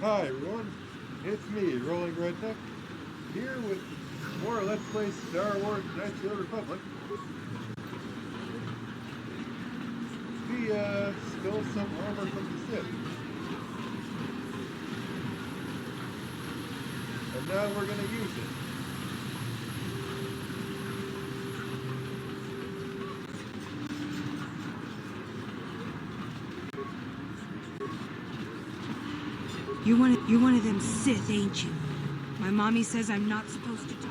Hi everyone, it's me, Rolling Redneck, here with more Let's Play Star Wars Knights of the Republic. We stole some armor from the Sith, and now we're gonna use it. You're one of them Sith, ain't you? My mommy says I'm not supposed to talk to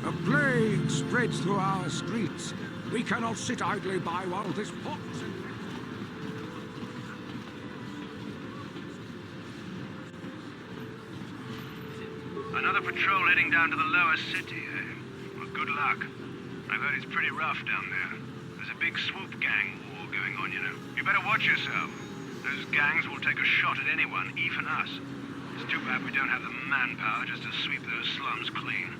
her. A plague spreads through our streets. We cannot sit idly by while this pox... Another patrol heading down to the lower city, eh? Well, good luck. I've heard it's pretty rough down there. There's a big swoop gang war going on, you know. You better watch yourself. Those gangs will take a shot at anyone, even us. It's too bad we don't have the manpower just to sweep those slums clean.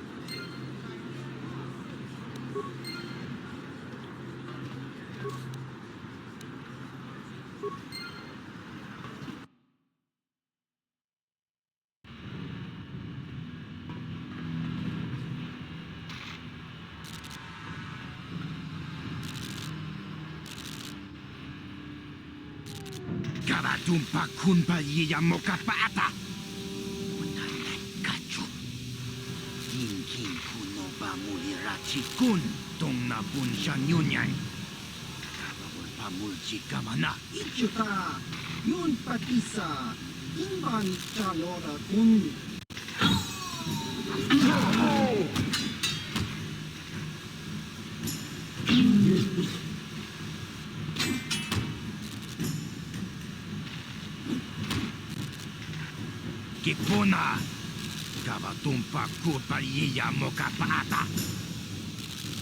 Karatumpa kunpa yiya mokapata. Kachu. Kinkin kuno ba mulirachi kun tong na bun shanyunyay. Kabawul pa mulchi kamana. Ichuta, yun patisa, inban chalora kun. Kipuna. Kabatumpa kulpa yiya mokapata.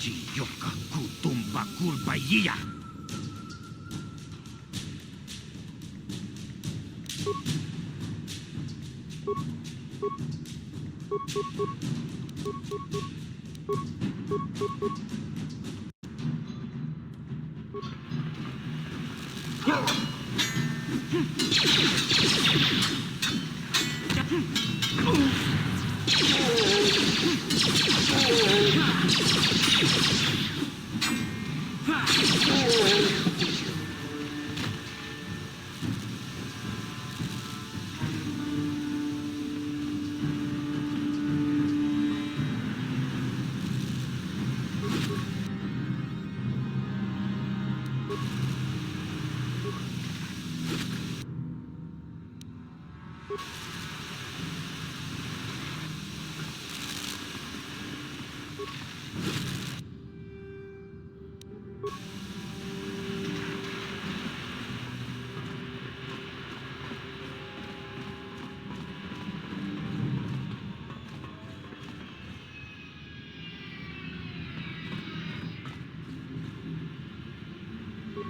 Jiyoka kutumpa kulpa yiya.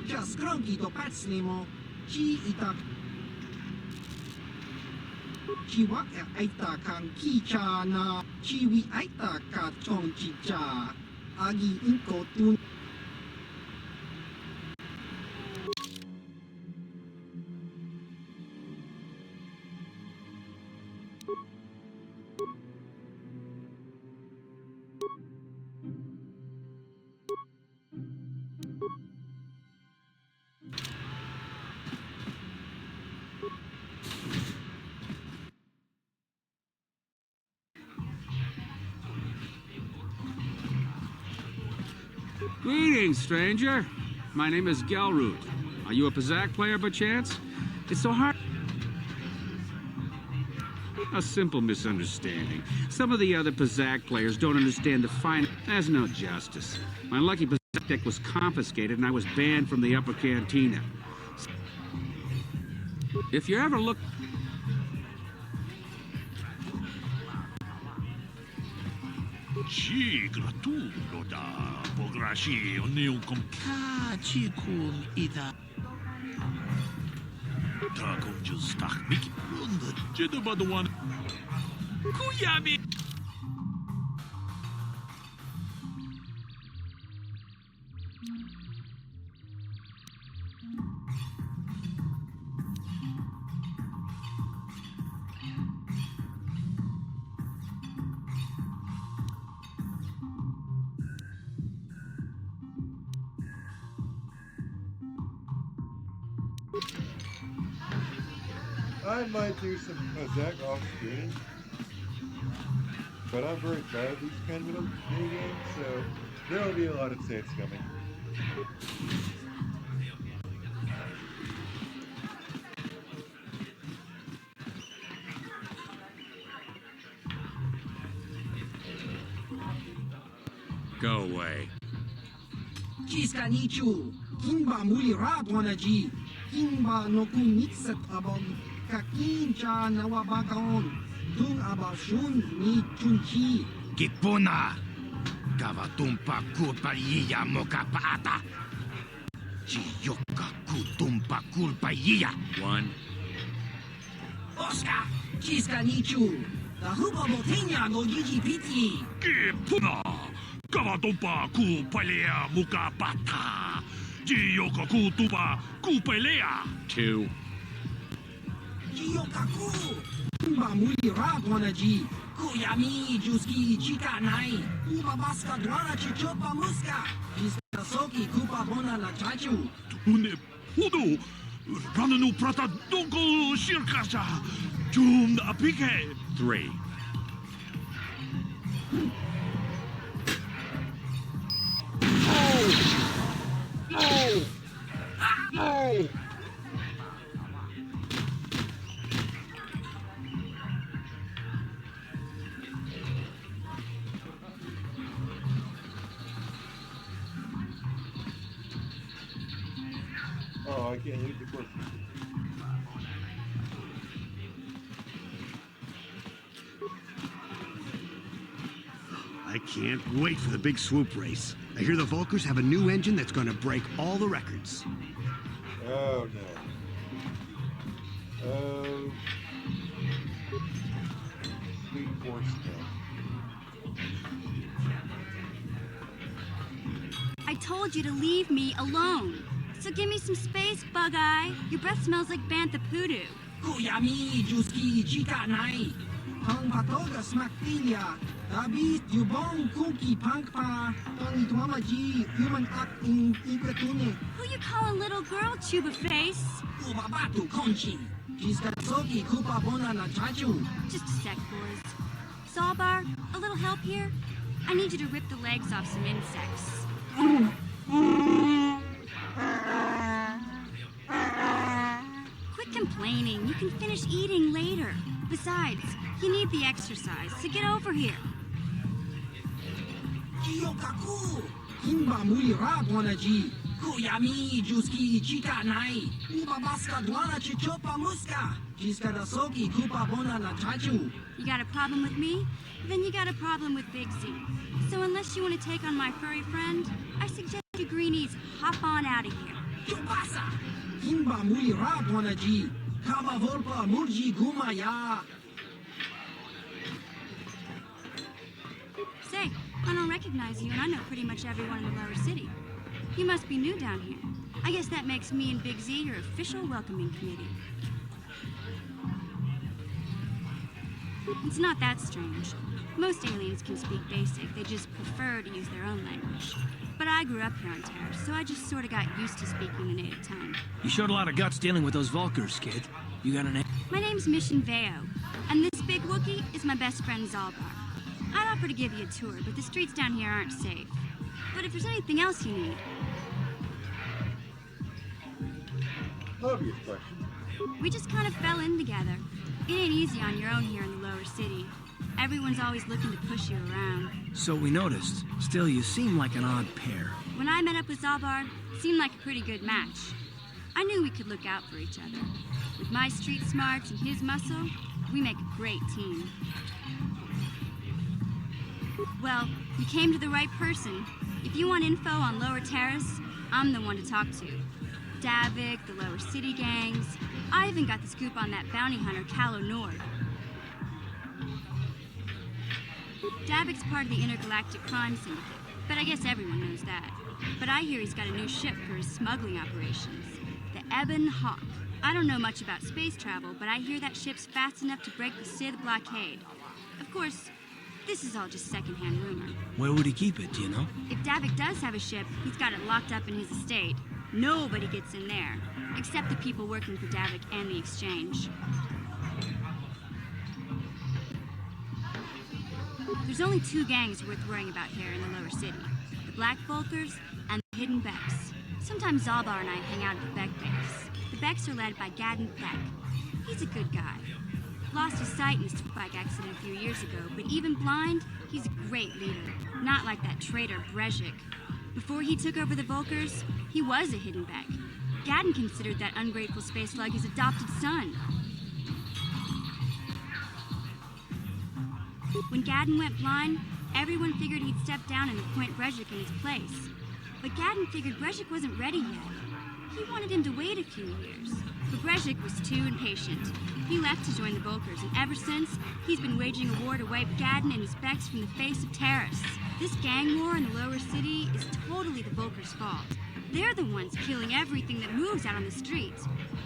Just grunky to patslimo, chi itak. Chiwak aita kang kicha na chiwi aita ka chong chicha. Agi inko tun. Greetings, stranger. My name is Gelroot. Are you a Pazak player by chance? It's so hard. A simple misunderstanding. Some of the other Pazak players don't understand the fine. There's no justice. My lucky Pazak deck was confiscated and I was banned from the upper cantina. If you ever look... Ci gratulo da pograci o neum com... Kachikun ida. Ta kung just tak Mickey Runda. Jeda ba the one? Kuyami! I might do some Zach off screen, but I'm very bad at these kind of mini games, so there'll be a lot of saves coming. Go away. Jiska nichu, kimba muli radwanaji, kimba no kunixet abog, kakincha nawabagaon, dung abashun ni chunchi. Kipuna! Kavatumpa kulpaiya mokapaata! Chiyoka kutumpa kulpaiya! One. Oscar, Jiska nichu, the huba botenya go gigi piti. Kipuna! Kavatumpa ku palea muka pata! Jiyoka ku tupa ku palea! 2. Jiyokaku, kimba muli radwanaji, kuyami juski chika nai, uba baska dwana chichopa muska, jiska soki kupa bona la chachu. Une pudu! Rananu prata donko shirkasha! Jum apike! 3. Oh, I can't leave the course. I can't wait for the big swoop race. I hear the Volkers have a new engine that's going to break all the records. Oh no. Oh. Sweet force now. I told you to leave me alone. So give me some space, Bug-Eye. Your breath smells like bantha poodoo. Kuyami juski chika nai, hang patoga smaktilia, dabi yubong kuki pangpa, tong itwamaji human act in ikretune, Who you calling little girl, Chuba Face? ubabatu konchi, jiska soki kupa bona la chachu. Just a sec, boys. Sawbar, a little help here? I need you to rip the legs off some insects. Quit complaining. You can finish eating later. Besides, you need the exercise, so get over here. Jiyokaku, kimba muli radwanaji, kuyami juski chika nai, ubabaska dwana chichopa muska, jiska da soki kupa bona la chachu. You got a problem with me? Then you got a problem with Big Z. So unless you want to take on my furry friend, I suggest you greenies hop on out of here. Chupasa, kimba muli radwanaji, kava volpa murji gumaya. Say, I don't recognize you, and I know pretty much everyone in the Lower City. You must be new down here. I guess that makes me and Big Z your official welcoming committee. It's not that strange. Most aliens can speak basic, they just prefer to use their own language. But I grew up here on Taris, so I just sort of got used to speaking the native tongue. You showed a lot of guts dealing with those Volkers, kid. You got a name? My name's Mission Veo, and this big Wookiee is my best friend Zalbar. I'd offer to give you a tour, but the streets down here aren't safe. But if there's anything else you need... Obvious question. We just kind of fell in together. It ain't easy on your own here in the Lower City. Everyone's always looking to push you around. So we noticed. Still, you seem like an odd pair. When I met up with Zalbar, it seemed like a pretty good match. I knew we could look out for each other. With my street smarts and his muscle, we make a great team. Well, you came to the right person. If you want info on Lower Taris, I'm the one to talk to. Davik, the Lower City gangs. I even got the scoop on that bounty hunter, Calo Nord. Davik's part of the intergalactic crime syndicate, but I guess everyone knows that. But I hear he's got a new ship for his smuggling operations, the Ebon Hawk. I don't know much about space travel, but I hear that ship's fast enough to break the Sith blockade. Of course, this is all just secondhand rumor. Where would he keep it, do you know? If Davik does have a ship, he's got it locked up in his estate. Nobody gets in there, except the people working for Davik and the Exchange. There's only two gangs worth worrying about here in the Lower City. The Black Vulkars and the Hidden Becks. Sometimes Zalbar and I hang out at the Beck base. The Becks are led by Gadden Peck. He's a good guy. Lost his sight in his bike accident a few years ago, but even blind, he's a great leader. Not like that traitor Brezhik. Before he took over the Vulkars, he was a Hidden Beck. Gadden considered that ungrateful space slug his adopted son. When Gadden went blind, everyone figured he'd step down and appoint Brezhik in his place. But Gadden figured Brezhik wasn't ready yet. He wanted him to wait a few years. But Brezhik was too impatient. He left to join the Vulkars, and ever since, he's been waging a war to wipe Gadden and his Becks from the face of Taris. This gang war in the Lower City is totally the Vulkars' fault. They're the ones killing everything that moves out on the streets.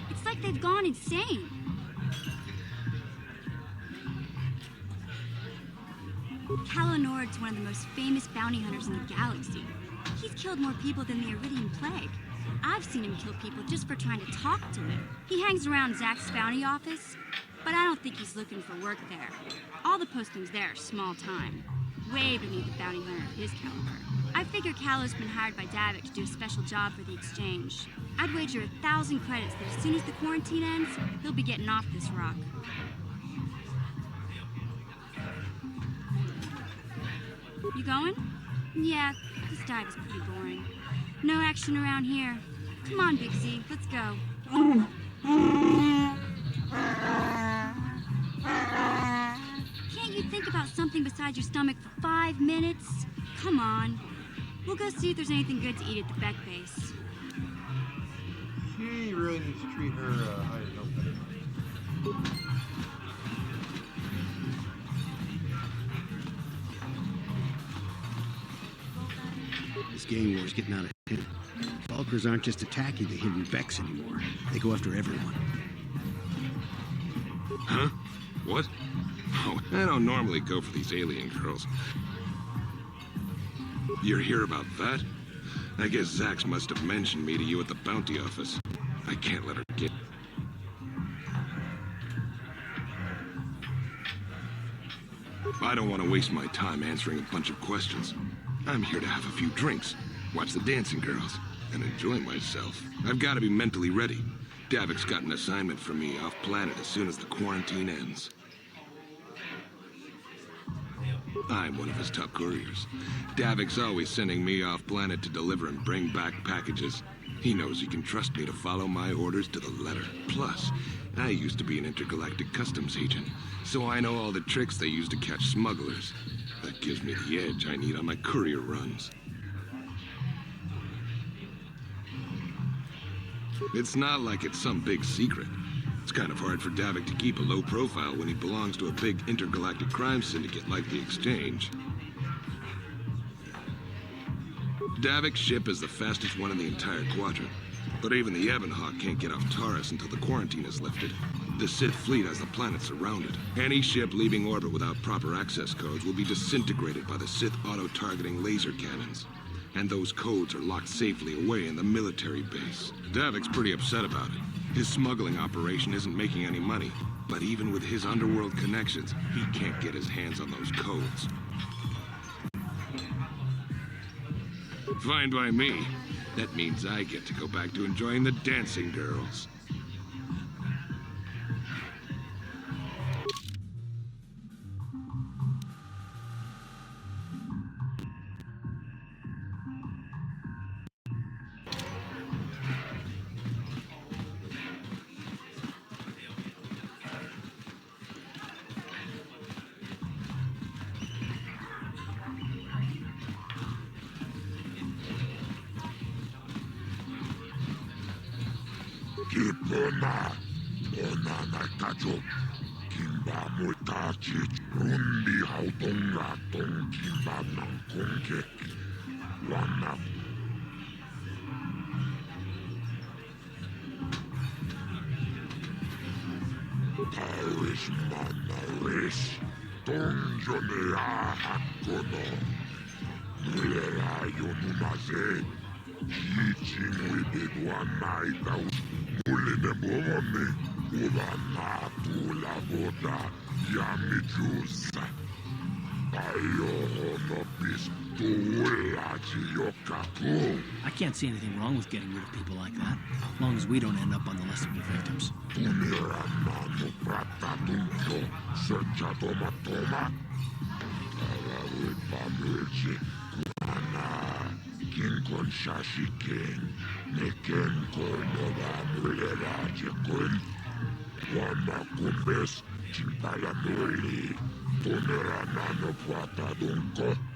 It's like they've gone insane. Calo Nord's one of the most famous bounty hunters in the galaxy. He's killed more people than the Iridian Plague. I've seen him kill people just for trying to talk to him. He hangs around Zack's bounty office, but I don't think he's looking for work there. All the postings there are small time, way beneath a bounty hunter of his caliber. I figure Calo's been hired by Davik to do a special job for the Exchange. I'd wager 1,000 credits that as soon as the quarantine ends, he'll be getting off this rock. You going? Yeah, this dive is pretty boring. No action around here. Come on, Big Z, let's go. Can't you think about something besides your stomach for 5 minutes? Come on. We'll go see if there's anything good to eat at the Beck base. She really needs to treat her higher note better. This gang war's getting out of hand. Vulkars aren't just attacking the Hidden Becks anymore. They go after everyone. Huh? What? Oh, I don't normally go for these alien girls. You're here about that? I guess Zax must have mentioned me to you at the bounty office. I can't let her get... I don't want to waste my time answering a bunch of questions. I'm here to have a few drinks, watch the dancing girls, and enjoy myself. I've got to be mentally ready. Davik's got an assignment for me off-planet as soon as the quarantine ends. I'm one of his top couriers. Davik's always sending me off-planet to deliver and bring back packages. He knows he can trust me to follow my orders to the letter. Plus, I used to be an intergalactic customs agent, so I know all the tricks they use to catch smugglers. That gives me the edge I need on my courier runs. It's not like it's some big secret. It's kind of hard for Davik to keep a low profile when he belongs to a big intergalactic crime syndicate like the Exchange. Davik's ship is the fastest one in the entire quadrant, but even the Ebon Hawk can't get off Taris until the quarantine is lifted. The Sith fleet has the planet surrounded. Any ship leaving orbit without proper access codes will be disintegrated by the Sith auto-targeting laser cannons. And those codes are locked safely away in the military base. Davik's pretty upset about it. His smuggling operation isn't making any money, but even with his underworld connections, he can't get his hands on those codes. Fine by me. That means I get to go back to enjoying the dancing girls. Onana kajo. Kimba mutachi. Rundi hautonga tong kimba nang kongke. Wana. Taris manaris. Tongjone ahakono. Mulera yonumaze. Chichin widedwanaita. Mulene bomone. Ulana tula boda. Yamijusa. I can't see anything wrong with getting rid of people like that, as long as we don't end up on the list of the victims.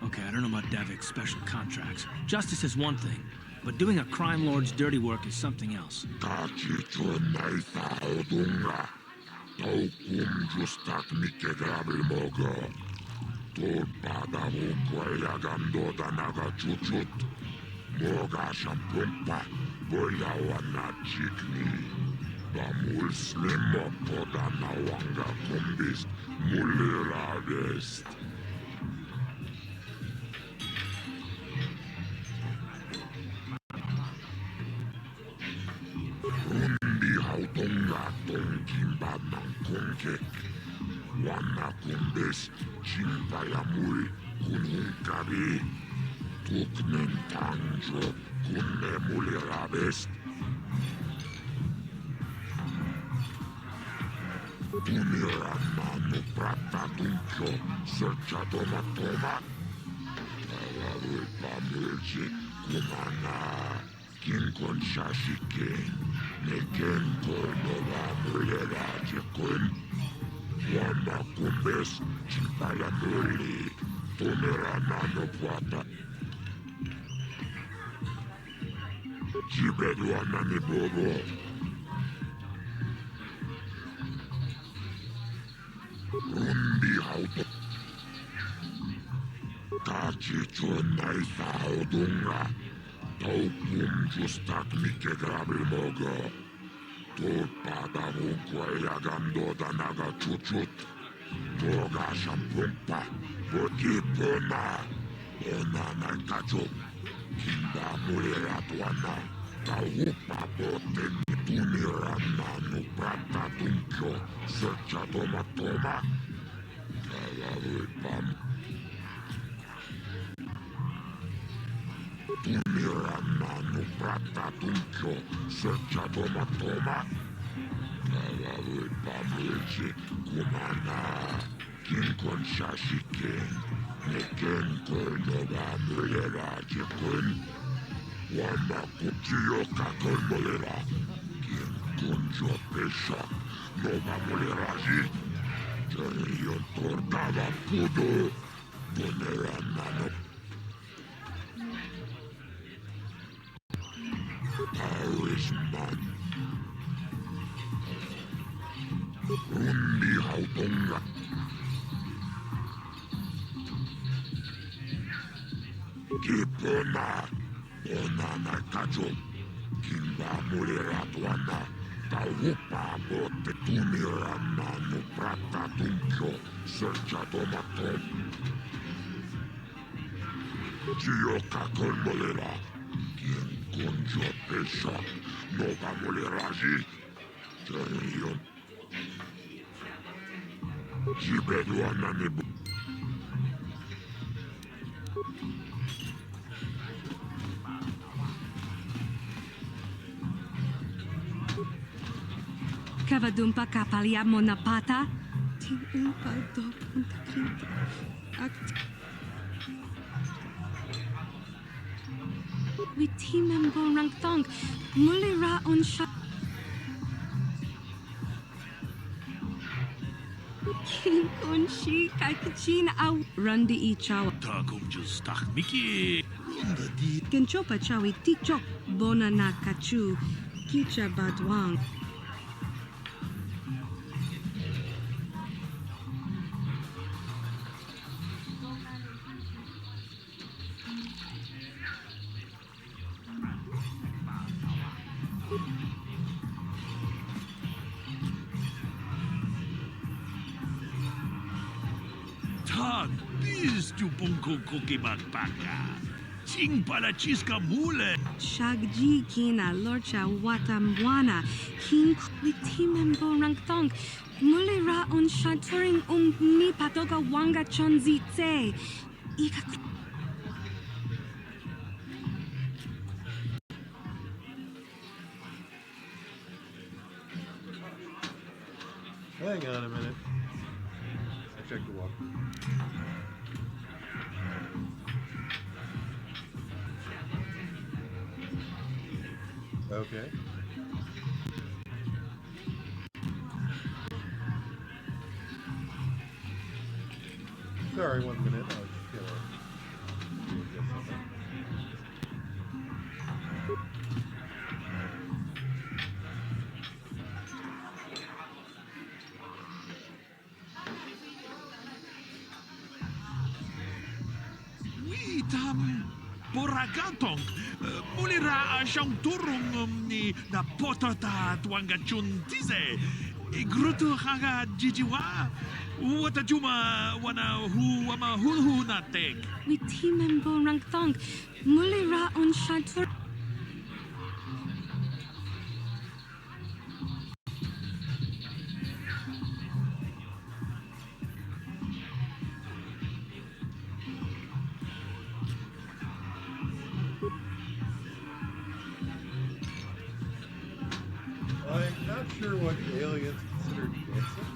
Okay, I don't know about Davik's special contracts. Justice is one thing, but doing a crime lord's dirty work is something else. Bamul slimo poda nawanga kumbis mulirabest. Rundi hautonga tong kimba nang kongkek. Wana kumbis chimpa yamul kunungkabi. Tuknen tangjo kunne mulirabest. Tumiramano prata duncho, searcha toma. Tarawul pamulji kumana, kinkon shashiken, neken koinova mulera jekun. Wana kumbes, chimpalamuli, tumiramano prata. Jibedwana ni bobo. Rundi hauto. Tachi chonai saudunga. Taukum justak mike grabil mogo. Tot pada hukwaya gando danaga chuchut. Moga shampumpa. Botipona. Ona naikacho. Kinda muliratuana. Taupa bote. Tunirana no prata duncho. Searcha toma. Tarawipam. Tunirana no prata duncho. Searcha toma. Tarawipam ilji kumana. Kinkon shashiken. Neken koinova mulera jekun. Wana kuchiyo kakon mulera. Kunjo pesha, no mamuleraji. Jarion tortava pudo, ponera nano. Taoisman. Rundi hautonga. Kipona, onana kajo. Kimba muliratuana. Taupa bote tunirana no prata duncho, searcha tomato. Chio kakon molera, quien conjo pesha, no va moleraji. Jarion. Jibeduana nebu. Kavadumpa kapalia monapata. Tiumpa dopunta kinta. Witimem borang thong. Mulira on sha. King on shi kakachin aw. Rundi I chawa. Takum justak Miki. Runda di. Kenchopa chawi tichok. Bona na kachu. Kicha badwang. Tag, bist du bunko koki bakbaka. Ching pala chiska mule. Shagji kina lorcha watamwana. King witimembo rangtong. Mulira on shaturing ni patoka wanga chonzitse. Ika. Hang on a minute. I checked the walk. Okay. Sorry, 1 minute. I was just gonna get something. Witam Boragatong. Mulira siyang turong ni na potata tuangachun tize. Igruto haga jijiwa. Wata juma wana hu ama hu natek. Witimembo rangtong. Mulira on shatur. I'm not sure what aliens consider dancing.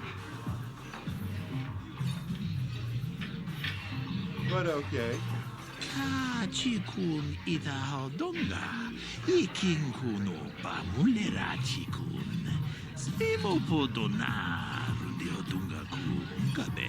But okay. Chikun ita haldonga. Iking kuno pa mulera chikun. Simo podona rudiodunga kungabe.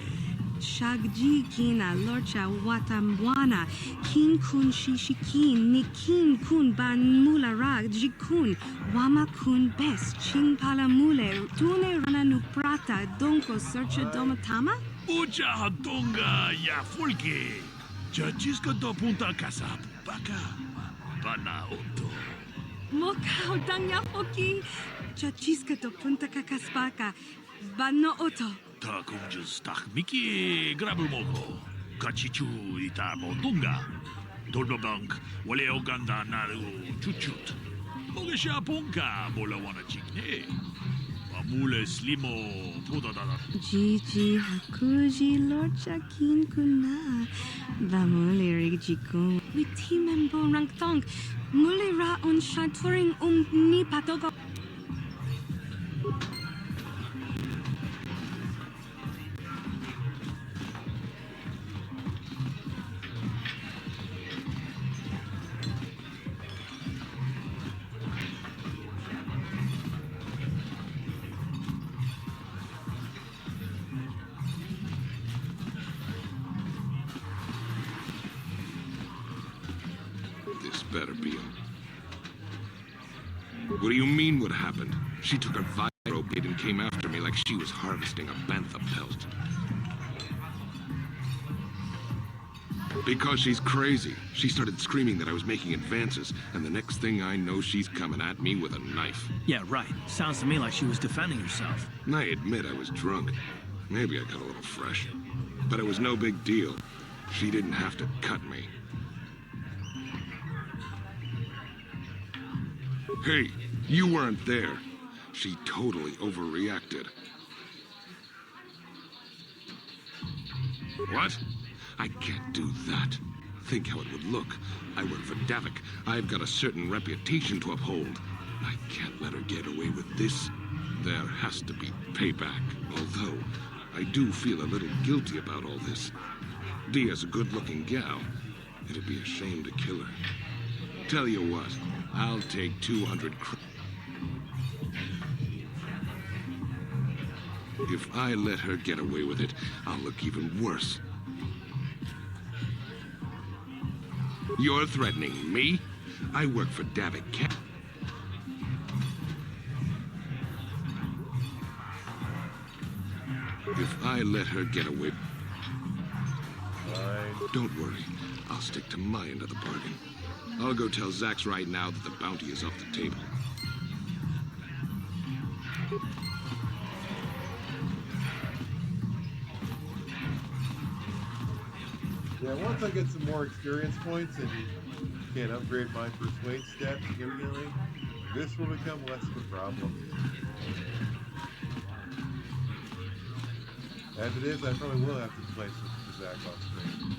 Shagji kina lorcha watamwana. Kin kun shishikin ni kin kun ban mulara jikun. Wama kun best ching pala mule. Tune rana nuprata donko searcha domatama? Ucha haldonga ya fulke. Chachiska do punta casa baka. Bana oto. Mokao danya poki. Chachiska do punta kakaspaka. Bano oto. Ta kunjus tak miki grabu moko. Kachichu ita modunga. Dolbobank wale oganda naru chuchut. Mogesha ponka bola wana chikne. Amule slimo podadada. Gigi hakuji lorcha kin kuna. Bamule rigjikun. Witimembo rangtong. Mulira on shaturing ni patoga. This better be him. What do you mean what happened? She took her vibro blade and came after me like she was harvesting a bantha pelt. Because she's crazy. She started screaming that I was making advances, and the next thing I know, she's coming at me with a knife. Yeah, right. Sounds to me like she was defending herself. I admit I was drunk. Maybe I got a little fresh. But it was no big deal. She didn't have to cut me. Hey, you weren't there. She totally overreacted. What? I can't do that. Think how it would look. I work for Davik. I've got a certain reputation to uphold. I can't let her get away with this. There has to be payback. Although, I do feel a little guilty about all this. Dia's a good-looking gal. It'd be a shame to kill her. Tell you what, I'll take 200 If I let her get away with it, I'll look even worse. You're threatening me? I work for Davik. If I let her get away... Don't worry. I'll stick to my end of the bargain. I'll go tell Zax right now that the bounty is off the table. Yeah, once I get some more experience points and can upgrade my persuade stat significantly, this will become less of a problem. As it is, I probably will have to play some Zach on screen.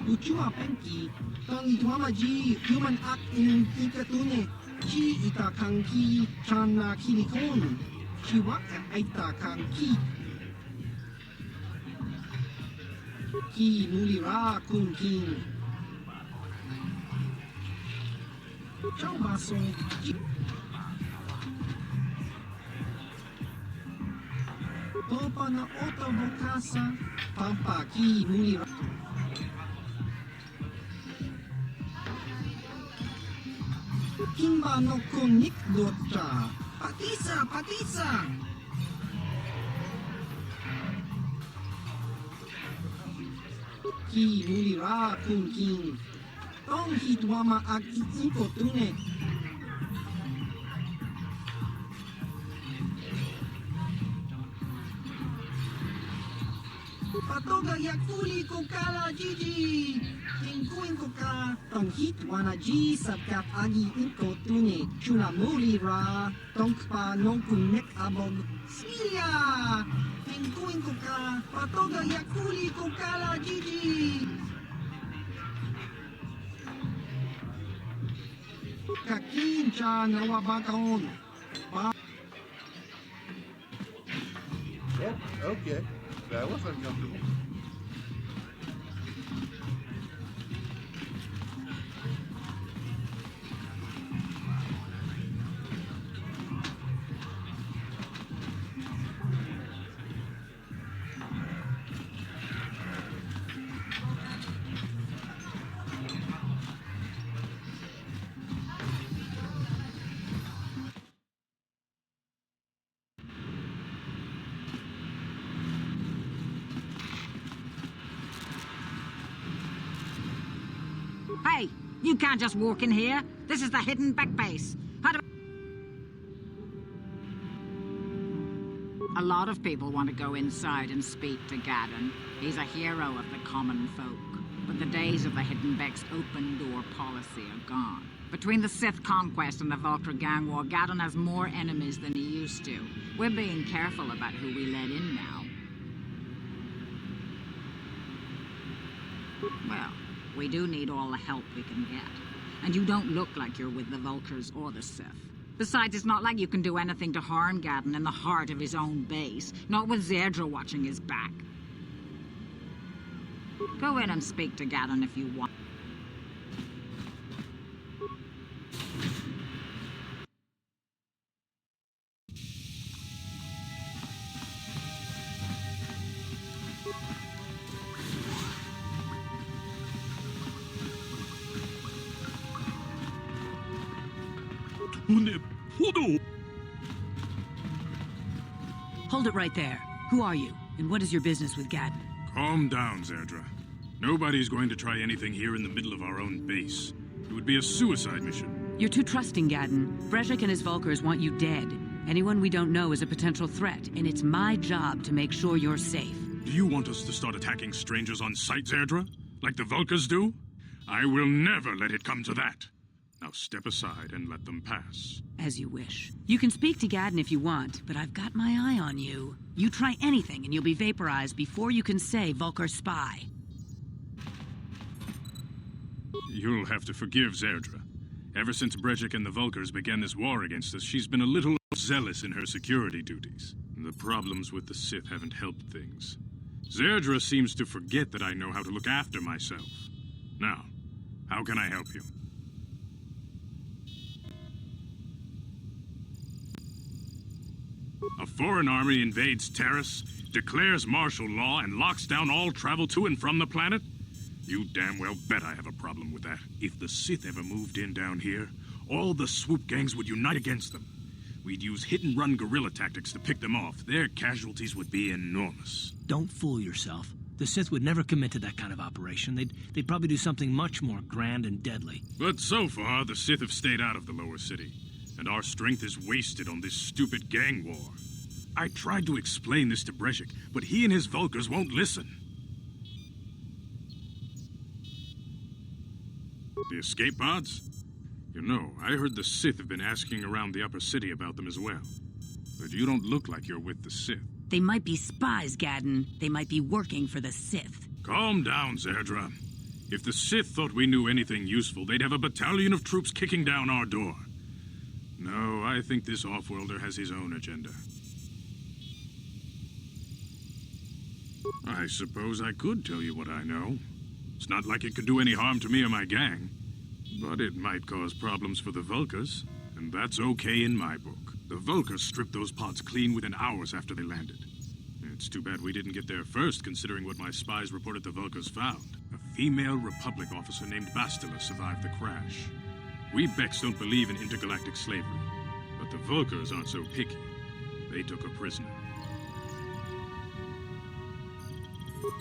Uchua penki, tangi tuama ji human act in ikatune, chi ita kanki chana kilikon, chi wak aita kanki. Ki nulira kun king. Ciao baso, ji. Topa na oto bokasa, pampa ki nulira. Kimba no kunik dota. Patisa, patisa. Ki nulira kun king. Tong hitwama ag iiko tune. Patoga yakuli kokala jiji. Tingkuin koka. Tong hitwana ji sabkat agi iko tune. Chuna mulira. Tongpa nong kunek abog. Smilia. Tingkuin koka. Patoga yakuli kokala jiji. Kakincha nawabakaon. Yep, okay. That was uncomfortable. Hey, you can't just walk in here. This is the hidden back base. How do... A lot of people want to go inside and speak to Gaddon. He's a hero of the common folk. But the days of the hidden back's open door policy are gone. Between the Sith conquest and the Vulture gang war, Gaddon has more enemies than he used to. We're being careful about who we let in now. Well, we do need all the help we can get. And you don't look like you're with the Vultures or the Sith. Besides, it's not like you can do anything to harm Gaddon in the heart of his own base. Not with Zedra watching his back. Go in and speak to Gaddon if you want. Hold it right there. Who are you, and what is your business with Gaddon? Calm down, Zerdra. Nobody's going to try anything here in the middle of our own base. It would be a suicide mission. You're too trusting, Gaddon. Brezhik and his Vulkars want you dead. Anyone we don't know is a potential threat, and it's my job to make sure you're safe. Do you want us to start attacking strangers on sight, Zerdra? Like the Vulkars do? I will never let it come to that. Now step aside and let them pass. As you wish. You can speak to Gaddon if you want, but I've got my eye on you. You try anything and you'll be vaporized before you can say Vulkar spy. You'll have to forgive Zerdra. Ever since Brezhik and the Vulkars began this war against us, she's been a little zealous in her security duties. The problems with the Sith haven't helped things. Zerdra seems to forget that I know how to look after myself. Now, how can I help you? A foreign army invades Taris, declares martial law, and locks down all travel to and from the planet? You damn well bet I have a problem with that. If the Sith ever moved in down here, all the swoop gangs would unite against them. We'd use hit-and-run guerrilla tactics to pick them off. Their casualties would be enormous. Don't fool yourself. The Sith would never commit to that kind of operation. They'd probably do something much more grand and deadly. But so far, the Sith have stayed out of the lower city, and our strength is wasted on this stupid gang war. I tried to explain this to Brezhik, but he and his Vulkars won't listen. The escape pods? You know, I heard the Sith have been asking around the upper city about them as well. But you don't look like you're with the Sith. They might be spies, Gadden. They might be working for the Sith. Calm down, Zerdra. If the Sith thought we knew anything useful, they'd have a battalion of troops kicking down our door. No, I think this off-worlder has his own agenda. I suppose I could tell you what I know. It's not like it could do any harm to me or my gang. But it might cause problems for the Vulkars, and that's okay in my book. The Vulkars stripped those pods clean within hours after they landed. It's too bad we didn't get there first, considering what my spies reported the Vulkars found. A female Republic officer named Bastilla survived the crash. We Becks don't believe in intergalactic slavery, but the Vulkars aren't so picky. They took her prisoner.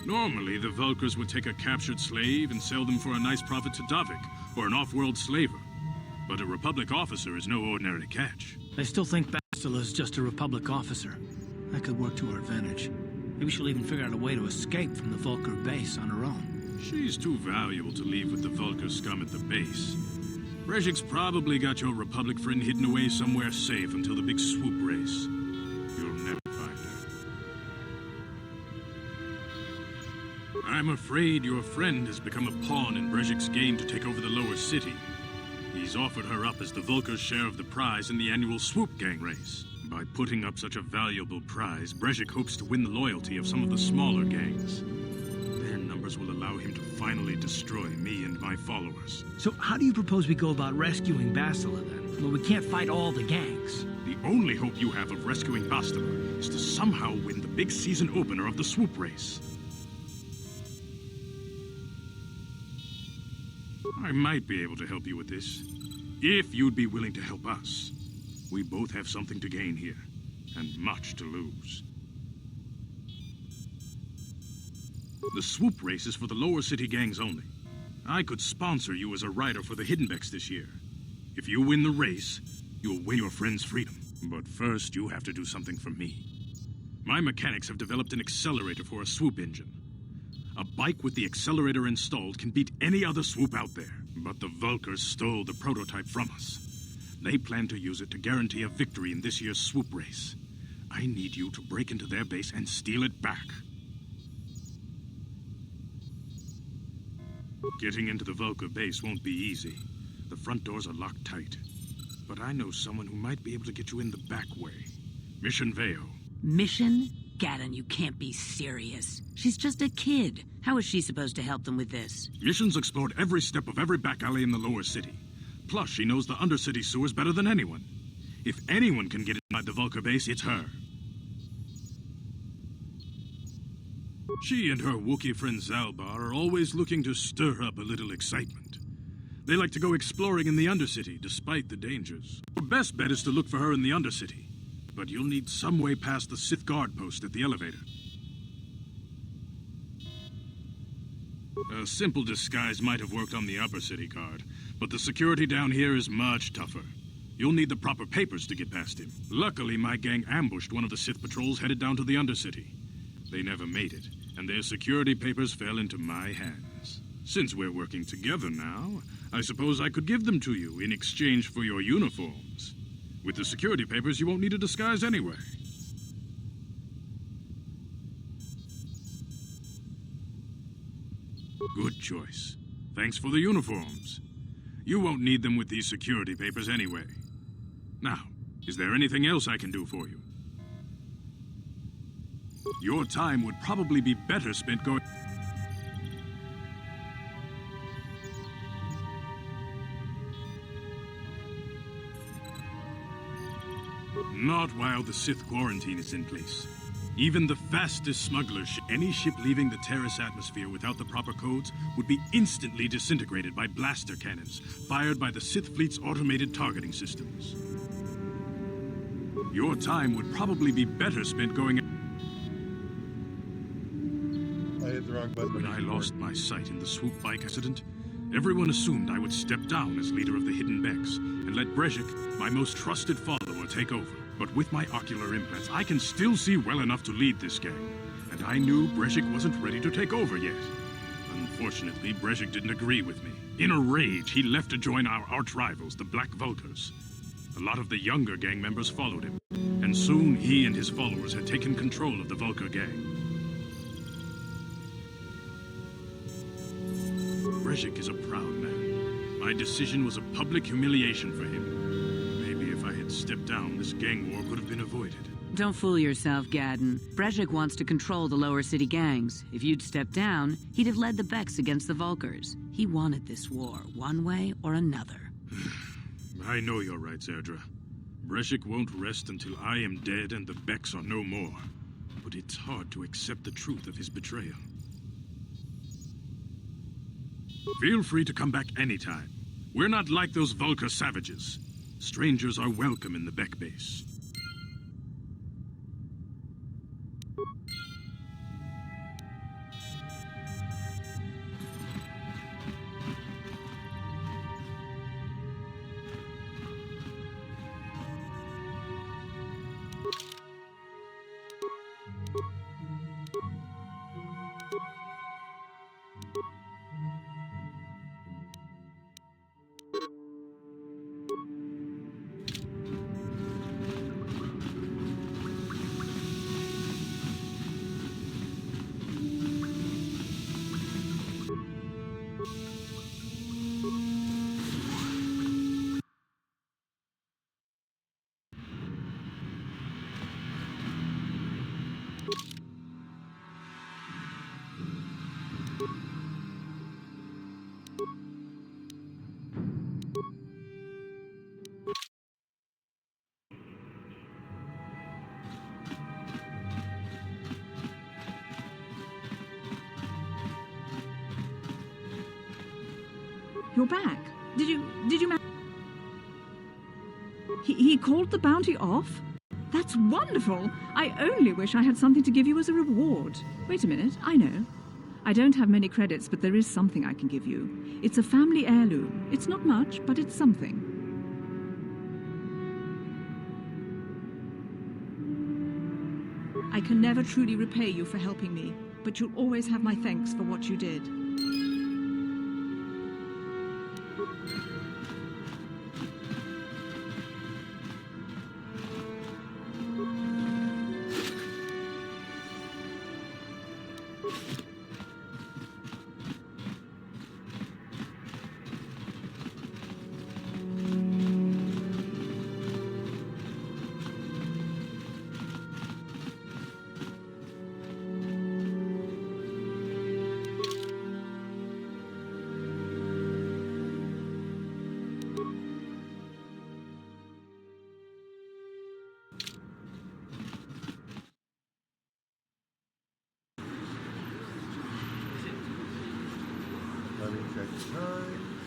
Normally, the Vulkars would take a captured slave and sell them for a nice profit to Davik, or an off-world slaver. But a Republic officer is no ordinary catch. I still think Bastilla's just a Republic officer. That could work to our advantage. Maybe she'll even figure out a way to escape from the Vulkar base on her own. She's too valuable to leave with the Vulkar scum at the base. Brezhik's probably got your Republic friend hidden away somewhere safe until the big swoop race. You'll never find her. I'm afraid your friend has become a pawn in Brezhik's game to take over the lower city. He's offered her up as the Vulkar's share of the prize in the annual swoop gang race. By putting up such a valuable prize, Brezhik hopes to win the loyalty of some of the smaller gangs. Their numbers will allow him to finally destroy me and my followers. So how do you propose we go about rescuing Bastilla, then? Well, we can't fight all the gangs. The only hope you have of rescuing Bastilla is to somehow win the big season opener of the swoop race. I might be able to help you with this, if you'd be willing to help us. We both have something to gain here, and much to lose. The swoop race is for the lower city gangs only. I could sponsor you as a rider for the Hiddenbecks this year. If you win the race, you'll win your friend's freedom. But first, you have to do something for me. My mechanics have developed an accelerator for a swoop engine. A bike with the accelerator installed can beat any other swoop out there. But the Vulkars stole the prototype from us. They plan to use it to guarantee a victory in this year's swoop race. I need you to break into their base and steal it back. Getting into the Vulkar base won't be easy. The front doors are locked tight. But I know someone who might be able to get you in the back way. Mission Veo. Mission? Gadden, you can't be serious. She's just a kid. How is she supposed to help them with this? Mission's explored every step of every back alley in the lower city. Plus, she knows the undercity sewers better than anyone. If anyone can get inside the Vulkar base, it's her. She and her Wookiee friend Zalbar are always looking to stir up a little excitement. They like to go exploring in the undercity, despite the dangers. Your best bet is to look for her in the undercity. But you'll need some way past the Sith guard post at the elevator. A simple disguise might have worked on the upper city guard, but the security down here is much tougher. You'll need the proper papers to get past him. Luckily, my gang ambushed one of the Sith patrols headed down to the undercity. They never made it, and their security papers fell into my hands. Since we're working together now, I suppose I could give them to you in exchange for your uniforms. With the security papers, you won't need a disguise anyway. Good choice. Thanks for the uniforms. You won't need them with these security papers anyway. Now, is there anything else I can do for you? Your time would probably be better spent going... Not while the Sith quarantine is in place. Even the fastest smuggler ship, any ship leaving the Taris atmosphere without the proper codes, would be instantly disintegrated by blaster cannons, fired by the Sith fleet's automated targeting systems. Your time would probably be better spent going... I hit the wrong button. When I lost my sight in the swoop bike accident, everyone assumed I would step down as leader of the Hidden Becks and let Brezhik, my most trusted follower, take over. But with my ocular implants, I can still see well enough to lead this gang. And I knew Brezhik wasn't ready to take over yet. Unfortunately, Brezhik didn't agree with me. In a rage, he left to join our arch-rivals, the Black Vulkars. A lot of the younger gang members followed him, and soon he and his followers had taken control of the Vulkar gang. Brezhik is a proud man. My decision was a public humiliation for him. Maybe if I had stepped down, this gang war could have been avoided. Don't fool yourself, Gadden. Brezhik wants to control the lower city gangs. If you'd stepped down, he'd have led the Becks against the Vulkars. He wanted this war, one way or another. I know you're right, Zerdra. Brezhik won't rest until I am dead and the Becks are no more. But it's hard to accept the truth of his betrayal. Feel free to come back anytime. We're not like those Vulkar savages. Strangers are welcome in the Beck base. You're back. Did you He called the bounty off? That's wonderful! I only wish I had something to give you as a reward. Wait a minute, I know. I don't have many credits, but there is something I can give you. It's a family heirloom. It's not much, but it's something. I can never truly repay you for helping me, but you'll always have my thanks for what you did. Let me check the time.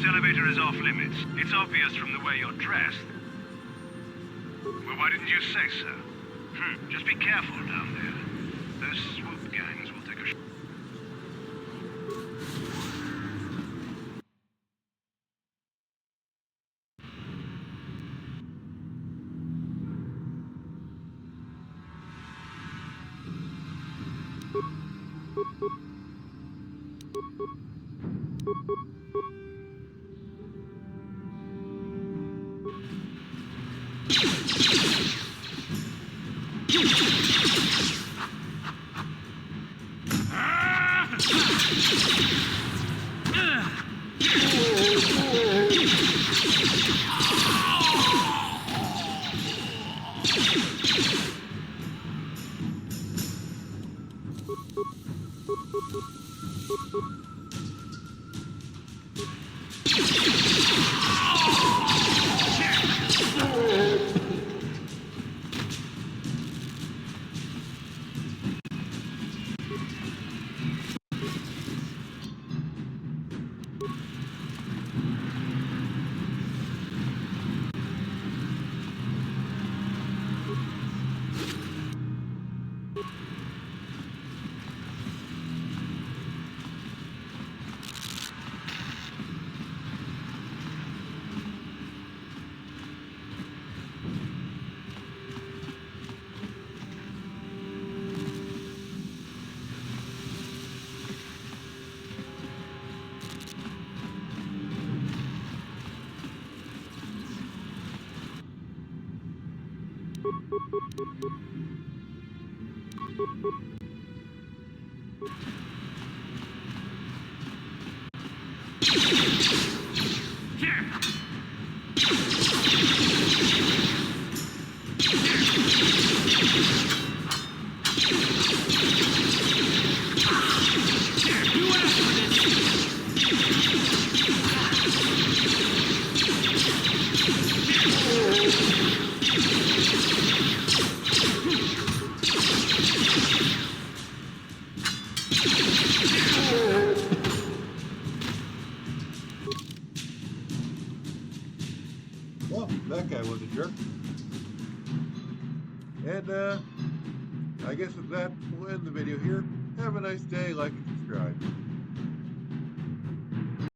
This elevator is off limits. It's obvious from the way you're dressed. Well, why didn't you say so? Just be careful down there. Those swoop gangs will take a Well, that guy was a jerk. And, I guess with that, we'll end the video here. Have a nice day, like and subscribe.